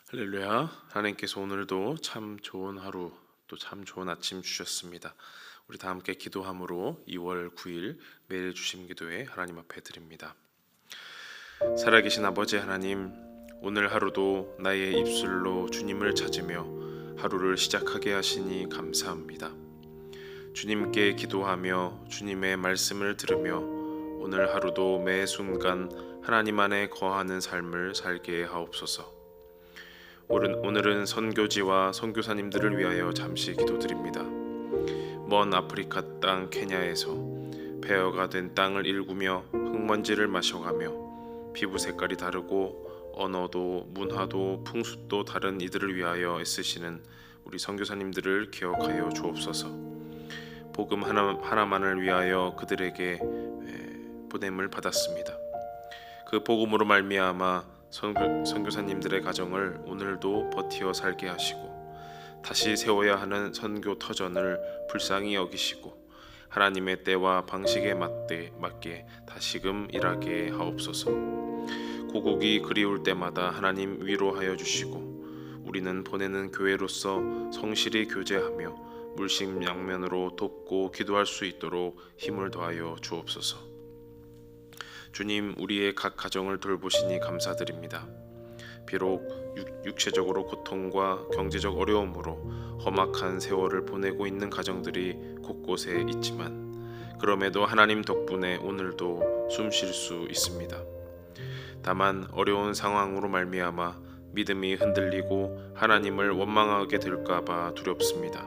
할렐루야. 하나님께서 오늘도 참 좋은 하루, 또 참 좋은 아침 주셨습니다. 우리 다 함께 기도함으로 2월 9일 매일 주심 기도회 하나님 앞에 드립니다. 살아계신 아버지 하나님, 오늘 하루도 나의 입술로 주님을 찾으며 하루를 시작하게 하시니 감사합니다. 주님께 기도하며 주님의 말씀을 들으며 오늘 하루도 매 순간 하나님 안에 거하는 삶을 살게 하옵소서. 오늘은 선교지와 선교사님들을 위하여 잠시 기도드립니다. 먼 아프리카 땅 케냐에서 폐허가 된 땅을 일구며 흙먼지를 마셔가며 피부 색깔이 다르고 언어도 문화도 풍습도 다른 이들을 위하여 애쓰시는 우리 선교사님들을 기억하여 주옵소서. 복음 하나만을 위하여 그들에게 보냄을 받았습니다. 그 복음으로 말미암아 선교사님들의 가정을 오늘도 버티어 살게 하시고 다시 세워야 하는 선교 터전을 불쌍히 여기시고 하나님의 때와 방식에 맞게 다시금 일하게 하옵소서. 고국이 그리울 때마다 하나님 위로하여 주시고 우리는 보내는 교회로서 성실히 교제하며 물심양면으로 돕고 기도할 수 있도록 힘을 더하여 주옵소서. 주님, 우리의 각 가정을 돌보시니 감사드립니다. 비록 육체적으로 고통과 경제적 어려움으로 험악한 세월을 보내고 있는 가정들이 곳곳에 있지만 그럼에도 하나님 덕분에 오늘도 숨 쉴 수 있습니다. 다만 어려운 상황으로 말미암아 믿음이 흔들리고 하나님을 원망하게 될까봐 두렵습니다.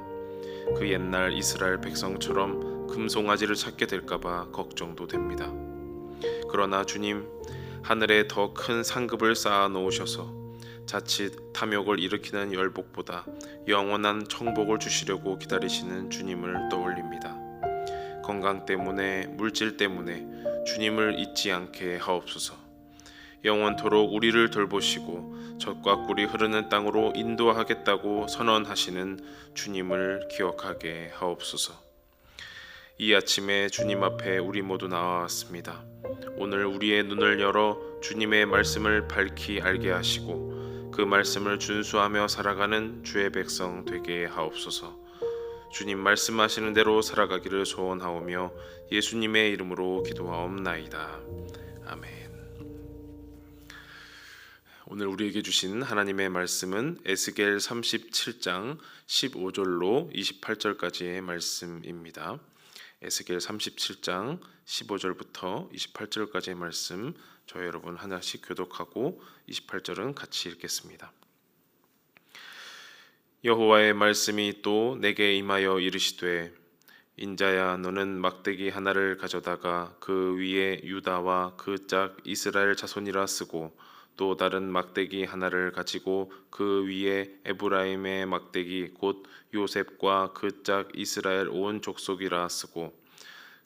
그 옛날 이스라엘 백성처럼 금송아지를 찾게 될까봐 걱정도 됩니다. 그러나 주님, 하늘에 더 큰 상급을 쌓아 놓으셔서 자칫 탐욕을 일으키는 열복보다 영원한 청복을 주시려고 기다리시는 주님을 떠올립니다. 건강 때문에, 물질 때문에 주님을 잊지 않게 하옵소서. 영원토록 우리를 돌보시고 젖과 꿀이 흐르는 땅으로 인도하겠다고 선언하시는 주님을 기억하게 하옵소서. 이 아침에 주님 앞에 우리 모두 나와왔습니다. 오늘 우리의 눈을 열어 주님의 말씀을 밝히 알게 하시고 그 말씀을 준수하며 살아가는 주의 백성 되게 하옵소서. 주님 말씀하시는 대로 살아가기를 소원하오며 예수님의 이름으로 기도하옵나이다. 아멘. 오늘 우리에게 주신 하나님의 말씀은 에스겔 37장 15절로 28절까지의 말씀입니다. 에스겔 37장 15절부터 28절까지의 말씀 저희 여러분 하나씩 교독하고 28절은 같이 읽겠습니다. 여호와의 말씀이 또 내게 임하여 이르시되 인자야, 너는 막대기 하나를 가져다가 그 위에 유다와 그 짝 이스라엘 자손이라 쓰고 또 다른 막대기 하나를 가지고 그 위에 에브라임의 막대기 곧 요셉과 그 짝 이스라엘 온 족속이라 쓰고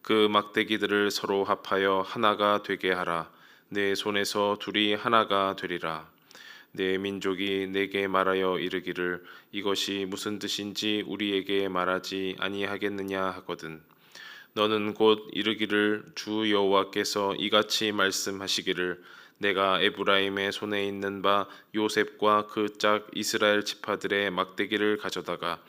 그 막대기들을 서로 합하여 하나가 되게 하라. 내 손에서 둘이 하나가 되리라. 내 민족이 내게 말하여 이르기를 이것이 무슨 뜻인지 우리에게 말하지 아니하겠느냐 하거든. 너는 곧 이르기를 주 여호와께서 이같이 말씀하시기를 내가 에브라임의 손에 있는 바 요셉과 그 짝 이스라엘 지파들의 막대기를 가져다가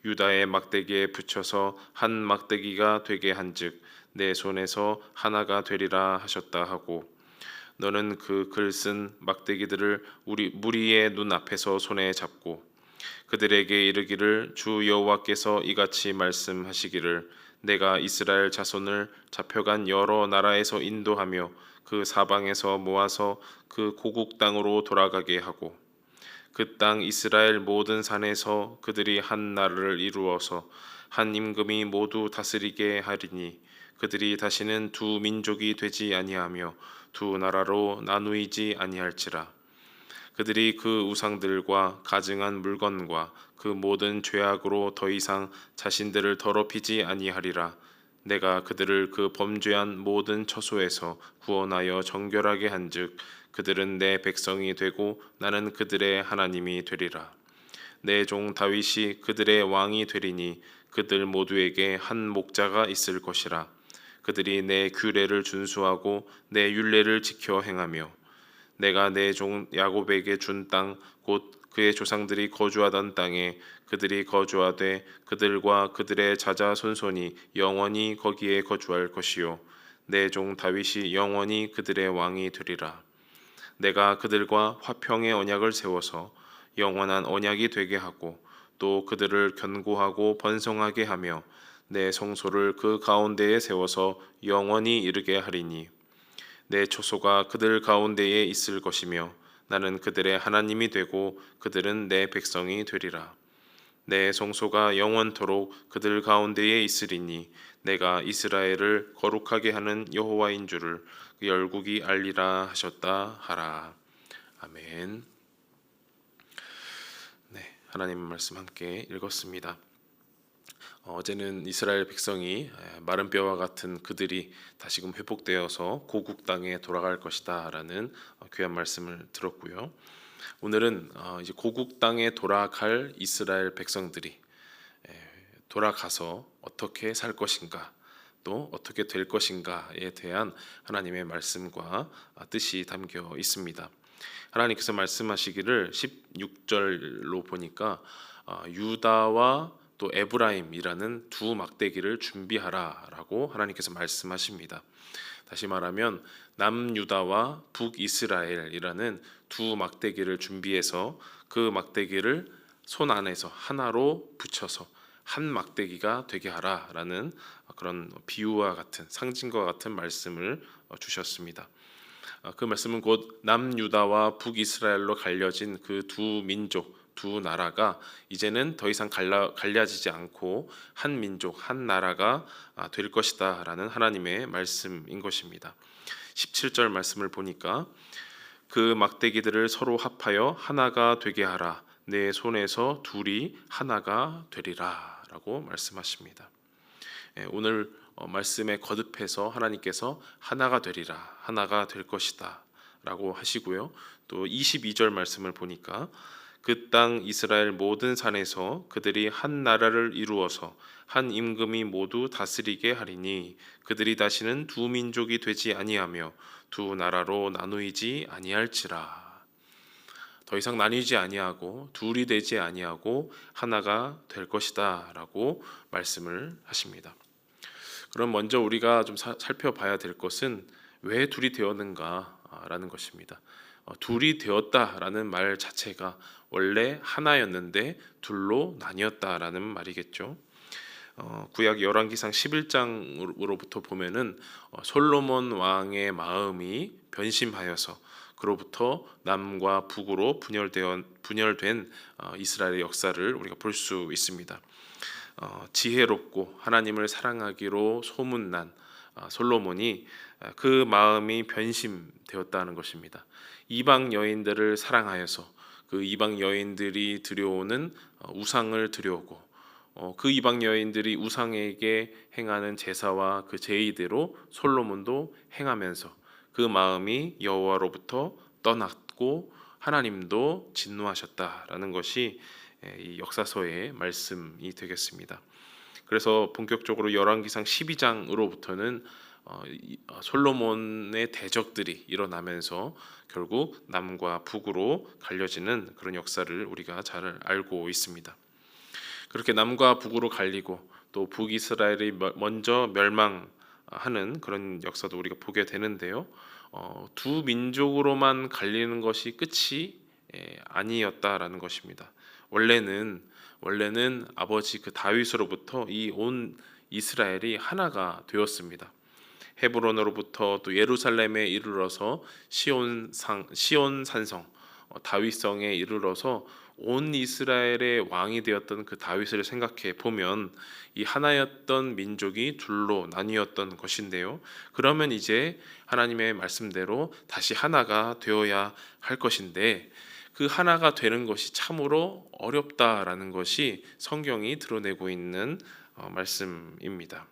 유다의 막대기에 붙여서 한 막대기가 되게 한즉 내 손에서 하나가 되리라 하셨다 하고 너는 그 글 쓴 막대기들을 우리 무리의 눈 앞에서 손에 잡고 그들에게 이르기를 주 여호와께서 이같이 말씀하시기를 내가 이스라엘 자손을 잡혀간 여러 나라에서 인도하며 그 사방에서 모아서 그 고국 땅으로 돌아가게 하고 그 땅 이스라엘 모든 산에서 그들이 한 나라를 이루어서 한 임금이 모두 다스리게 하리니 그들이 다시는 두 민족이 되지 아니하며 두 나라로 나누이지 아니할지라. 그들이 그 우상들과 가증한 물건과 그 모든 죄악으로 더 이상 자신들을 더럽히지 아니하리라. 내가 그들을 그 범죄한 모든 처소에서 구원하여 정결하게 한즉 그들은 내 백성이 되고 나는 그들의 하나님이 되리라. 내 종 다윗이 그들의 왕이 되리니 그들 모두에게 한 목자가 있을 것이라. 그들이 내 규례를 준수하고 내 율례를 지켜 행하며 내가 내 종 야곱에게 준 땅 곧 그의 조상들이 거주하던 땅에 그들이 거주하되 그들과 그들의 자자손손이 영원히 거기에 거주할 것이요 내 종 다윗이 영원히 그들의 왕이 되리라. 내가 그들과 화평의 언약을 세워서 영원한 언약이 되게 하고 또 그들을 견고하고 번성하게 하며 내 성소를 그 가운데에 세워서 영원히 이르게 하리니 내 초소가 그들 가운데에 있을 것이며 나는 그들의 하나님이 되고 그들은 내 백성이 되리라. 내 성소가 영원토록 그들 가운데에 있으리니 내가 이스라엘을 거룩하게 하는 여호와인 줄을 그 열국이 알리라 하셨다 하라. 아멘. 네, 하나님의 말씀 함께 읽었습니다. 어제는 이스라엘 백성이 마른 뼈와 같은 그들이 다시금 회복되어서 고국 땅에 돌아갈 것이다라는 귀한 말씀을 들었고요. 오늘은 이제 고국 땅에 돌아갈 이스라엘 백성들이 돌아가서 어떻게 살 것인가, 또 어떻게 될 것인가에 대한 하나님의 말씀과 뜻이 담겨 있습니다. 하나님께서 말씀하시기를 16절로 보니까 유다와 또 에브라임이라는 두 막대기를 준비하라라고 하나님께서 말씀하십니다. 다시 말하면 남유다와 북이스라엘이라는 두 막대기를 준비해서 그 막대기를 손 안에서 하나로 붙여서 한 막대기가 되게 하라라는 그런 비유와 같은 상징과 같은 말씀을 주셨습니다. 그 말씀은 곧 남유다와 북이스라엘로 갈려진 그 두 민족, 두 나라가 이제는 더 이상 갈려지지 않고 한 민족, 한 나라가 될 것이다 라는 하나님의 말씀인 것입니다. 17절 말씀을 보니까 그 막대기들을 서로 합하여 하나가 되게 하라. 내 손에서 둘이 하나가 되리라 라고 말씀하십니다. 오늘 말씀에 거듭해서 하나님께서 하나가 되리라, 하나가 될 것이다 라고 하시고요. 또 22절 말씀을 보니까 그 땅 이스라엘 모든 산에서 그들이 한 나라를 이루어서 한 임금이 모두 다스리게 하리니 그들이 다시는 두 민족이 되지 아니하며 두 나라로 나누이지 아니할지라. 더 이상 나뉘지 아니하고 둘이 되지 아니하고 하나가 될 것이다 라고 말씀을 하십니다. 그럼 먼저 우리가 좀 살펴봐야 될 것은 왜 둘이 되었는가라는 것입니다. 둘이 되었다라는 말 자체가 원래 하나였는데 둘로 나뉘었다라는 말이겠죠. 구약 열왕기상 11장으로부터 보면은 솔로몬 왕의 마음이 변심하여서 그로부터 남과 북으로 분열된 이스라엘의 역사를 우리가 볼 수 있습니다. 지혜롭고 하나님을 사랑하기로 소문난 솔로몬이 그 마음이 변심되었다는 것입니다. 이방 여인들을 사랑하여서 그 이방 여인들이 들여오는 우상을 들여오고 그 이방 여인들이 우상에게 행하는 제사와 그 제의대로 솔로몬도 행하면서 그 마음이 여호와로부터 떠났고 하나님도 진노하셨다라는 것이 이 역사서의 말씀이 되겠습니다. 그래서 본격적으로 열왕기상 12장으로부터는 솔로몬의 대적들이 일어나면서 결국 남과 북으로 갈려지는 그런 역사를 우리가 잘 알고 있습니다. 그렇게 남과 북으로 갈리고 또 북이스라엘이 먼저 멸망하는 그런 역사도 우리가 보게 되는데요. 두 민족으로만 갈리는 것이 끝이 아니었다라는 것입니다. 원래는 아버지 그 다윗으로부터 이 온 이스라엘이 하나가 되었습니다. 헤브론으로부터 또 예루살렘에 이르러서 시온 산성 다윗성에 이르러서 온 이스라엘의 왕이 되었던 그 다윗을 생각해 보면 이 하나였던 민족이 둘로 나뉘었던 것인데요. 그러면 이제 하나님의 말씀대로 다시 하나가 되어야 할 것인데 그 하나가 되는 것이 참으로 어렵다라는 것이 성경이 드러내고 있는 말씀입니다.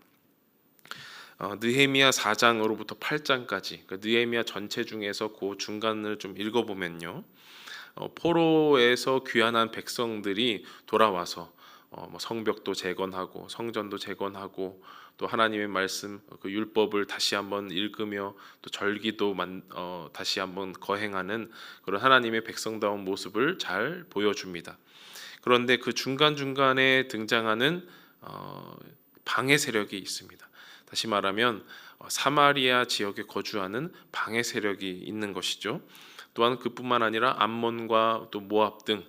느헤미야 4장으로부터 8장까지 그 느헤미야 전체 중에서 그 중간을 좀 읽어보면요, 포로에서 귀환한 백성들이 돌아와서 뭐 성벽도 재건하고 성전도 재건하고 또 하나님의 말씀 그 율법을 다시 한번 읽으며 또 절기도 다시 한번 거행하는 그런 하나님의 백성다운 모습을 잘 보여줍니다. 그런데 그 중간중간에 등장하는 방해 세력이 있습니다. 다시 말하면 사마리아 지역에 거주하는 방해 세력이 있는 것이죠. 또한 그뿐만 아니라 암몬과 또 모압 등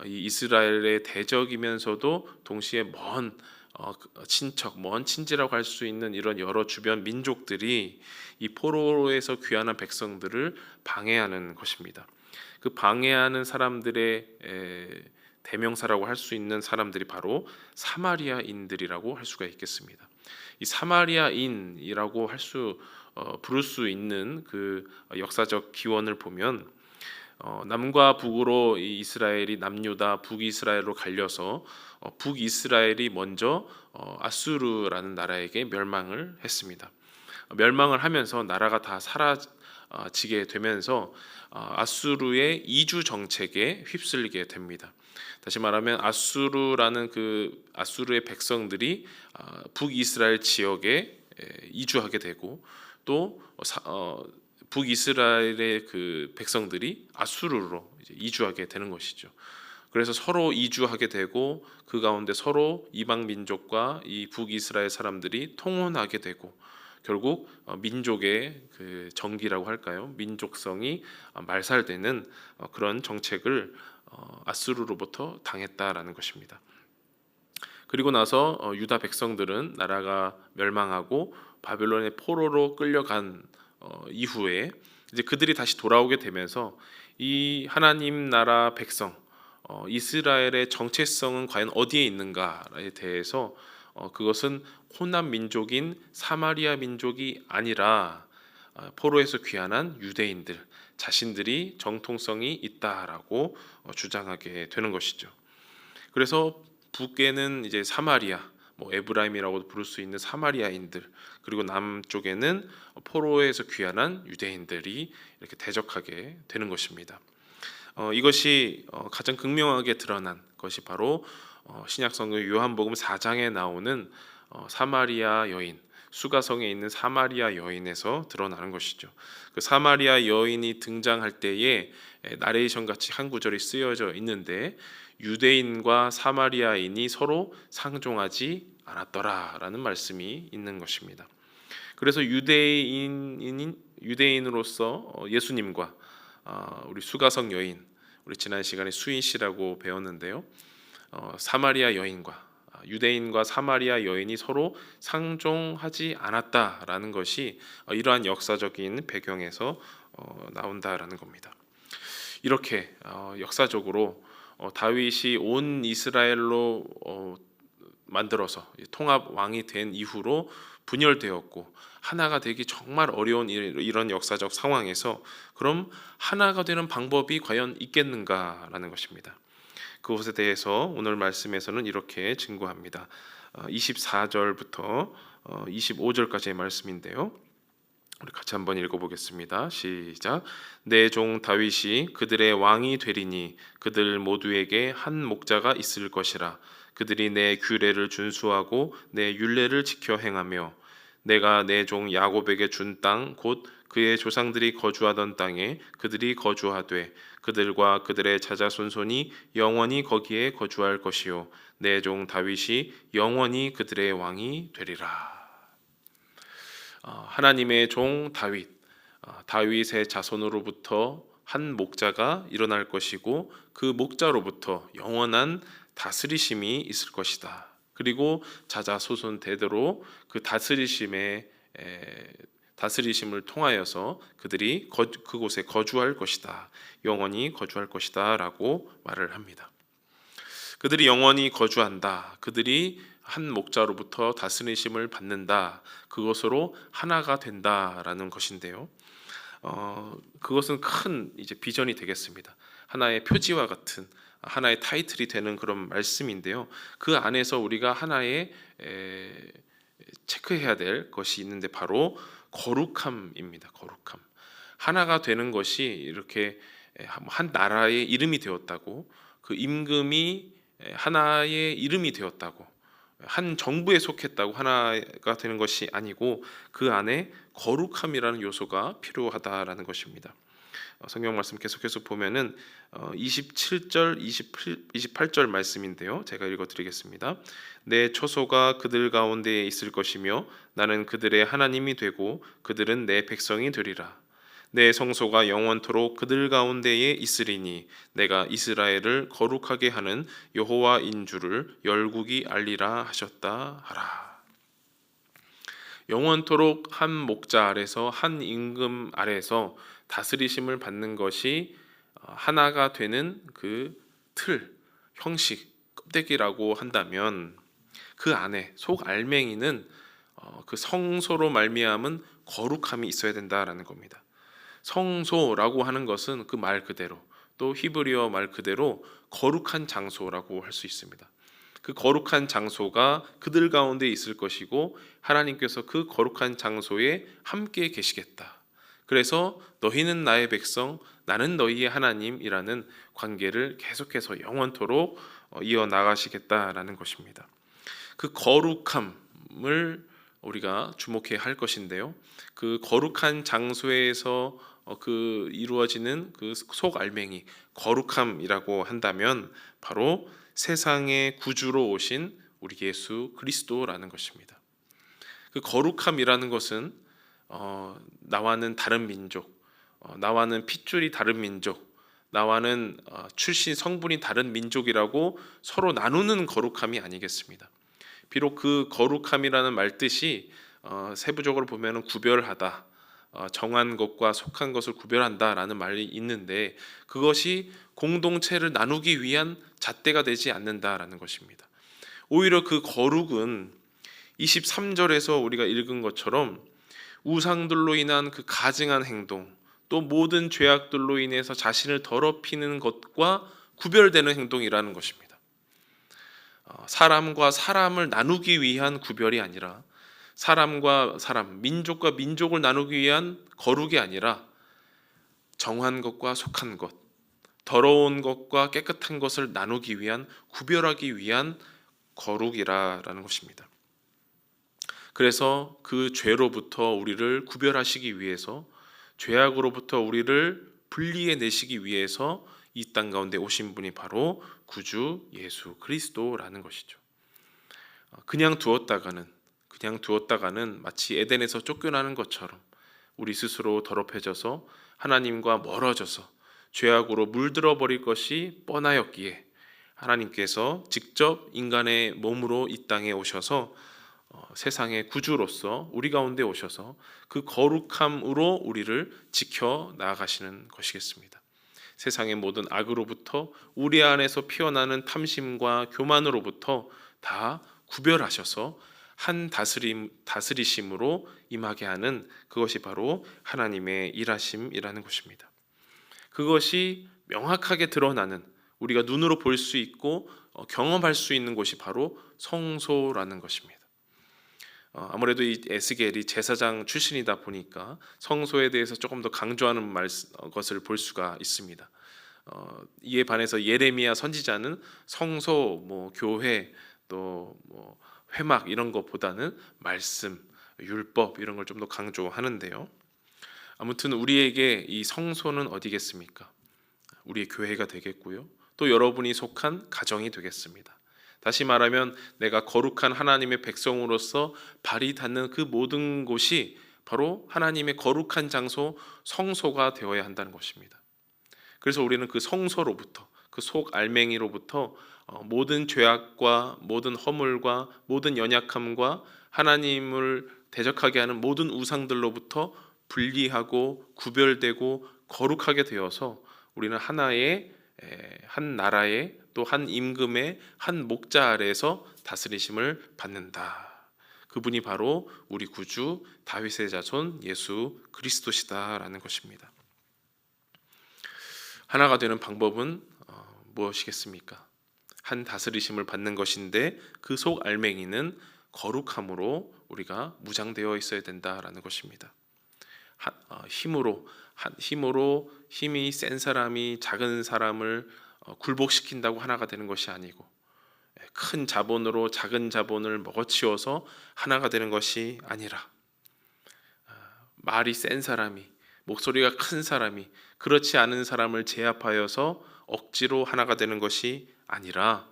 이 이스라엘의 대적이면서도 동시에 먼 친척, 먼 친지라고 할 수 있는 이런 여러 주변 민족들이 이 포로에서 귀환한 백성들을 방해하는 것입니다. 그 방해하는 사람들의 대명사라고 할 수 있는 사람들이 바로 사마리아인들이라고 할 수가 있겠습니다. 이 사마리아인이라고 부를 수 있는 그 역사적 기원을 보면 남과 북으로 이 이스라엘이 남유다 북이스라엘로 갈려서 북이스라엘이 먼저 아수르라는 나라에게 멸망을 했습니다. 멸망을 하면서 나라가 다 사라지게 되면서 아수르의 이주 정책에 휩쓸리게 됩니다. 다시 말하면 아수르라는 그 아수르의 백성들이 북이스라엘 지역에 이주하게 되고 또 북이스라엘의 그 백성들이 아수르로 이제 이주하게 되는 것이죠. 그래서 서로 이주하게 되고 그 가운데 서로 이방 민족과 이 북이스라엘 사람들이 통혼하게 되고 결국 민족의 그 정기라고 할까요? 민족성이 말살되는 그런 정책을 아수르로부터 당했다라는 것입니다. 그리고 나서 유다 백성들은 나라가 멸망하고 바벨론의 포로로 끌려간 이후에 이제 그들이 다시 돌아오게 되면서 이 하나님 나라 백성 이스라엘의 정체성은 과연 어디에 있는가에 대해서 그것은 호남 민족인 사마리아 민족이 아니라 포로에서 귀환한 유대인들 자신들이 정통성이 있다라고 주장하게 되는 것이죠. 그래서 북에는 이제 사마리아, 뭐 에브라임이라고도 부를 수 있는 사마리아인들, 그리고 남쪽에는 포로에서 귀환한 유대인들이 이렇게 대적하게 되는 것입니다. 이것이 가장 극명하게 드러난 것이 바로 신약성경 요한복음 4장에 나오는 사마리아 여인, 수가성에 있는 사마리아 여인에서 드러나는 것이죠. 그 사마리아 여인이 등장할 때에 나레이션 같이 한 구절이 쓰여져 있는데 유대인과 사마리아인이 서로 상종하지 않았더라라는 말씀이 있는 것입니다. 그래서 유대인으로서 예수님과 우리 수가성 여인, 우리 지난 시간에 수인 씨라고 배웠는데요. 사마리아 여인과 유대인과 사마리아 여인이 서로 상종하지 않았다라는 것이 이러한 역사적인 배경에서 나온다라는 겁니다. 이렇게 역사적으로 다윗이 온 이스라엘로 만들어서 통합 왕이 된 이후로 분열되었고 하나가 되기 정말 어려운 이런 역사적 상황에서 그럼 하나가 되는 방법이 과연 있겠는가라는 것입니다. 그것에 대해서 오늘 말씀에서는 이렇게 증거합니다. 24절부터 25절까지의 말씀인데요. 우리 같이 한번 읽어보겠습니다. 시작. 내 종 다윗이 그들의 왕이 되리니 그들 모두에게 한 목자가 있을 것이라. 그들이 내 규례를 준수하고 내 율례를 지켜 행하며 내가 내 종 야곱에게 준 땅 곧 그의 조상들이 거주하던 땅에 그들이 거주하되 그들과 그들의 자자손손이 영원히 거기에 거주할 것이요 내 종 다윗이 영원히 그들의 왕이 되리라. 하나님의 종 다윗의 자손으로부터 한 목자가 일어날 것이고 그 목자로부터 영원한 다스리심이 있을 것이다. 그리고 자자손손 대대로 그 다스리심을 통하여서 그들이 그곳에 거주할 것이다. 영원히 거주할 것이다라고 말을 합니다. 그들이 영원히 거주한다. 그들이 한 목자로부터 다스리심을 받는다. 그것으로 하나가 된다라는 것인데요. 그것은 큰 이제 비전이 되겠습니다. 하나의 표지와 같은 하나의 타이틀이 되는 그런 말씀인데요. 그 안에서 우리가 하나의 체크해야 될 것이 있는데 바로 거룩함입니다. 거룩함. 하나가 되는 것이 이렇게 한 나라의 이름이 되었다고, 그 임금이 하나의 이름이 되었다고, 한 정부에 속했다고 하나가 되는 것이 아니고 그 안에 거룩함이라는 요소가 필요하다라는 것입니다. 성경 말씀 계속해서 보면은 27절, 28절 말씀인데요. 제가 읽어드리겠습니다. 내 처소가 그들 가운데에 있을 것이며 나는 그들의 하나님이 되고 그들은 내 백성이 되리라. 내 성소가 영원토록 그들 가운데에 있으리니 내가 이스라엘을 거룩하게 하는 여호와인 줄을 열국이 알리라 하셨다 하라. 영원토록 한 목자 아래서, 한 임금 아래서 다스리심을 받는 것이 하나가 되는 그 틀, 형식, 껍데기라고 한다면 그 안에 속 알맹이는 그 성소로 말미암은 거룩함이 있어야 된다라는 겁니다. 성소라고 하는 것은 그 말 그대로, 또 히브리어 말 그대로 거룩한 장소라고 할 수 있습니다. 그 거룩한 장소가 그들 가운데 있을 것이고 하나님께서 그 거룩한 장소에 함께 계시겠다. 그래서 너희는 나의 백성, 나는 너희의 하나님이라는 관계를 계속해서 영원토록 이어나가시겠다라는 것입니다. 그 거룩함을 우리가 주목해야 할 것인데요. 그 거룩한 장소에서 그 이루어지는 그 속 알맹이, 거룩함이라고 한다면 바로 세상의 구주로 오신 우리 예수 그리스도라는 것입니다. 그 거룩함이라는 것은 나와는 다른 민족, 나와는 핏줄이 다른 민족, 나와는 출신 성분이 다른 민족이라고 서로 나누는 거룩함이 아니겠습니다. 비록 그 거룩함이라는 말 뜻이 세부적으로 보면 구별하다, 정한 것과 속한 것을 구별한다라는 말이 있는데 그것이 공동체를 나누기 위한 잣대가 되지 않는다라는 것입니다. 오히려 그 거룩은 23절에서 우리가 읽은 것처럼 우상들로 인한 그 가증한 행동, 또 모든 죄악들로 인해서 자신을 더럽히는 것과 구별되는 행동이라는 것입니다. 사람과 사람을 나누기 위한 구별이 아니라, 사람과 사람, 민족과 민족을 나누기 위한 거룩이 아니라 정한 것과 속한 것, 더러운 것과 깨끗한 것을 나누기 위한, 구별하기 위한 거룩이라는 것입니다. 그래서 그 죄로부터 우리를 구별하시기 위해서, 죄악으로부터 우리를 분리해 내시기 위해서 이 땅 가운데 오신 분이 바로 구주 예수 그리스도라는 것이죠. 그냥 두었다가는 마치 에덴에서 쫓겨나는 것처럼 우리 스스로 더럽혀져서 하나님과 멀어져서 죄악으로 물들어 버릴 것이 뻔하였기에 하나님께서 직접 인간의 몸으로 이 땅에 오셔서 세상의 구주로서 우리 가운데 오셔서 그 거룩함으로 우리를 지켜 나아가시는 것이겠습니다. 세상의 모든 악으로부터, 우리 안에서 피어나는 탐심과 교만으로부터 다 구별하셔서 한 다스리심으로 임하게 하는, 그것이 바로 하나님의 일하심이라는 것입니다. 그것이 명확하게 드러나는, 우리가 눈으로 볼 수 있고 경험할 수 있는 곳이 바로 성소라는 것입니다. 아무래도 이 에스겔이 제사장 출신이다 보니까 성소에 대해서 조금 더 강조하는 것을 볼 수가 있습니다. 이에 반해서 예레미야 선지자는 성소, 교회, 또 회막 이런 것보다는 말씀, 율법 이런 걸 좀 더 강조하는데요. 아무튼 우리에게 이 성소는 어디겠습니까? 우리의 교회가 되겠고요. 또 여러분이 속한 가정이 되겠습니다. 다시 말하면 내가 거룩한 하나님의 백성으로서 발이 닿는 그 모든 곳이 바로 하나님의 거룩한 장소 성소가 되어야 한다는 것입니다. 그래서 우리는 그 성소로부터, 그 속 알맹이로부터 모든 죄악과 모든 허물과 모든 연약함과 하나님을 대적하게 하는 모든 우상들로부터 분리하고 구별되고 거룩하게 되어서 우리는 하나의 한 나라의, 또 한 임금의 한 목자 아래에서 다스리심을 받는다. 그분이 바로 우리 구주 다윗의 자손 예수 그리스도시다라는 것입니다. 하나가 되는 방법은 무엇이겠습니까? 한 다스리심을 받는 것인데 그 속 알맹이는 거룩함으로 우리가 무장되어 있어야 된다라는 것입니다. 힘이 센 사람이 작은 사람을 굴복시킨다고 하나가 되는 것이 아니고, 큰 자본으로 작은 자본을 먹어치워서 하나가 되는 것이 아니라, 말이 센 사람이, 목소리가 큰 사람이 그렇지 않은 사람을 제압하여서 억지로 하나가 되는 것이 아니라,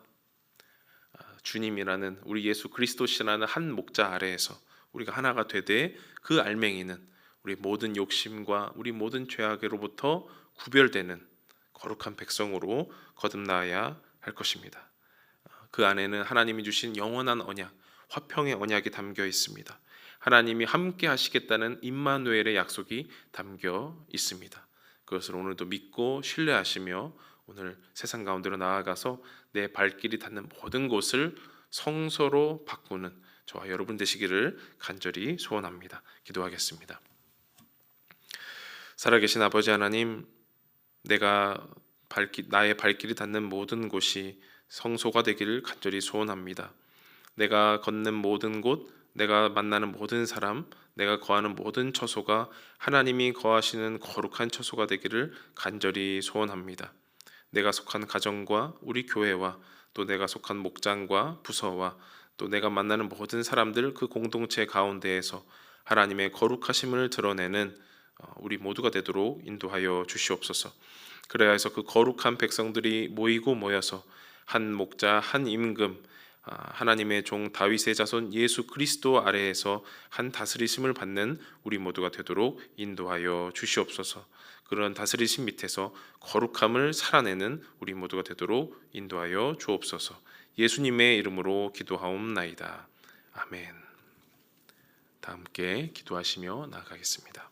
주님이라는 우리 예수 그리스도시라는 한 목자 아래에서 우리가 하나가 되되, 그 알맹이는 우리 모든 욕심과 우리 모든 죄악으로부터 구별되는 거룩한 백성으로 거듭나야 할 것입니다. 그 안에는 하나님이 주신 영원한 언약, 화평의 언약이 담겨 있습니다. 하나님이 함께 하시겠다는 임마누엘의 약속이 담겨 있습니다. 그것을 오늘도 믿고 신뢰하시며 오늘 세상 가운데로 나아가서 내 발길이 닿는 모든 곳을 성소로 바꾸는 저와 여러분 되시기를 간절히 소원합니다. 기도하겠습니다. 살아계신 아버지 하나님, 나의 발길이 닿는 모든 곳이 성소가 되기를 간절히 소원합니다. 내가 걷는 모든 곳, 내가 만나는 모든 사람, 내가 거하는 모든 처소가 하나님이 거하시는 거룩한 처소가 되기를 간절히 소원합니다. 내가 속한 가정과 우리 교회와 또 내가 속한 목장과 부서와 또 내가 만나는 모든 사람들, 그 공동체 가운데에서 하나님의 거룩하심을 드러내는 우리 모두가 되도록 인도하여 주시옵소서. 그래야 해서 그 거룩한 백성들이 모여서 한 목자, 한 임금, 하나님의 종 다윗의 자손 예수 그리스도 아래에서 한 다스리심을 받는 우리 모두가 되도록 인도하여 주시옵소서. 그런 다스리심 밑에서 거룩함을 살아내는 우리 모두가 되도록 인도하여 주옵소서. 예수님의 이름으로 기도하옵나이다. 아멘. 다 함께 기도하시며 나아가겠습니다.